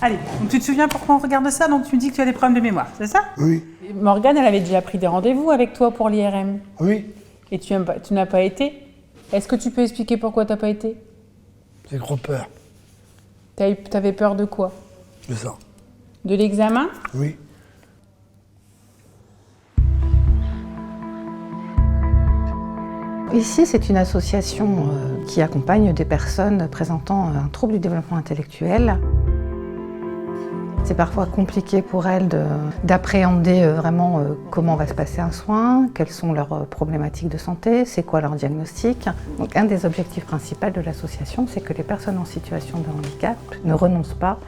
Allez, donc tu te souviens pourquoi on regarde ça? Donc tu me dis que tu as des problèmes de mémoire, c'est ça? Oui. Morgane, elle avait déjà pris des rendez-vous avec toi pour l'IRM. Oui. Et tu n'as pas été. Est-ce que tu peux expliquer pourquoi tu n'as pas été? J'ai trop peur. T'avais peur de quoi? De ça. De l'examen? Oui. Ici, c'est une association qui accompagne des personnes présentant un trouble du développement intellectuel. C'est parfois compliqué pour elles d'appréhender vraiment comment va se passer un soin, quelles sont leurs problématiques de santé, c'est quoi leur diagnostic. Donc, un des objectifs principaux de l'association, c'est que les personnes en situation de handicap ne renoncent pas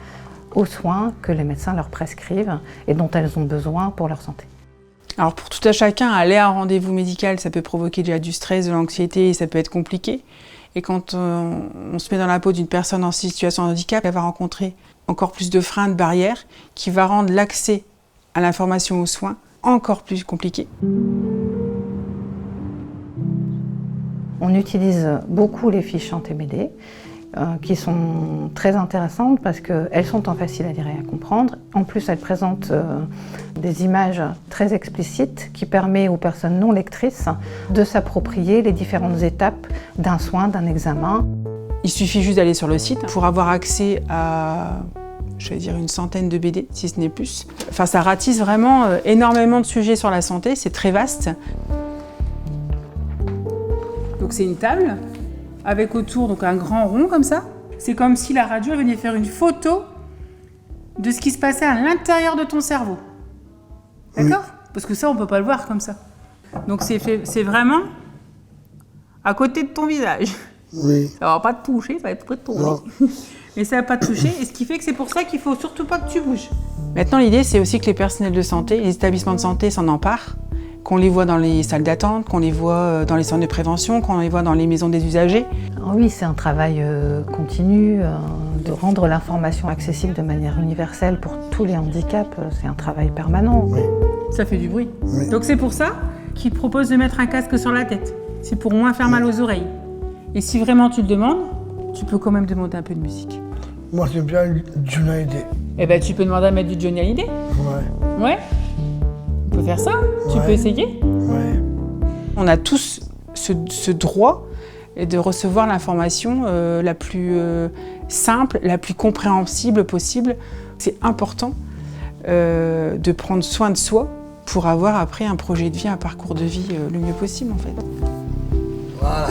aux soins que les médecins leur prescrivent et dont elles ont besoin pour leur santé. Alors pour tout à chacun, aller à un rendez-vous médical, ça peut provoquer déjà du stress, de l'anxiété et ça peut être compliqué. Et quand on se met dans la peau d'une personne en situation de handicap, elle va rencontrer encore plus de freins, de barrières, qui va rendre l'accès à l'information aux soins encore plus compliqué. On utilise beaucoup les fiches en TBD, qui sont très intéressantes parce qu'elles sont faciles à lire et à comprendre. En plus, elles présentent des images très explicites qui permettent aux personnes non lectrices de s'approprier les différentes étapes d'un soin, d'un examen. Il suffit juste d'aller sur le site pour avoir accès à, je vais dire, une centaine de BD, si ce n'est plus. Enfin, ça ratisse vraiment énormément de sujets sur la santé, c'est très vaste. Donc c'est une table avec autour donc un grand rond comme ça. C'est comme si la radio venait faire une photo de ce qui se passait à l'intérieur de ton cerveau. D'accord? Parce que ça, on ne peut pas le voir comme ça. Donc c'est vraiment à côté de ton visage. Oui. Ça va pas te toucher, ça va être près de ton nez. Mais ça va pas te toucher, et ce qui fait que c'est pour ça qu'il faut surtout pas que tu bouges. Maintenant, l'idée, c'est aussi que les personnels de santé, les établissements de santé s'en emparent, qu'on les voit dans les salles d'attente, qu'on les voit dans les centres de prévention, qu'on les voit dans les maisons des usagers. Oui, c'est un travail continu de rendre l'information accessible de manière universelle pour tous les handicaps. C'est un travail permanent. Oui. Ça fait du bruit. Oui. Donc c'est pour ça qu'ils te proposent de mettre un casque sur la tête. C'est pour moins faire mal aux oreilles. Et si vraiment tu le demandes, tu peux quand même demander un peu de musique. Moi, j'aime bien Johnny Hallyday. Eh ben tu peux demander à mettre du Johnny Hallyday. Ouais. Ouais. On peut faire ça. Tu Ouais. peux essayer. Ouais. On a tous ce droit de recevoir l'information la plus simple, la plus compréhensible possible. C'est important de prendre soin de soi pour avoir après un projet de vie, un parcours de vie le mieux possible en fait. Voilà.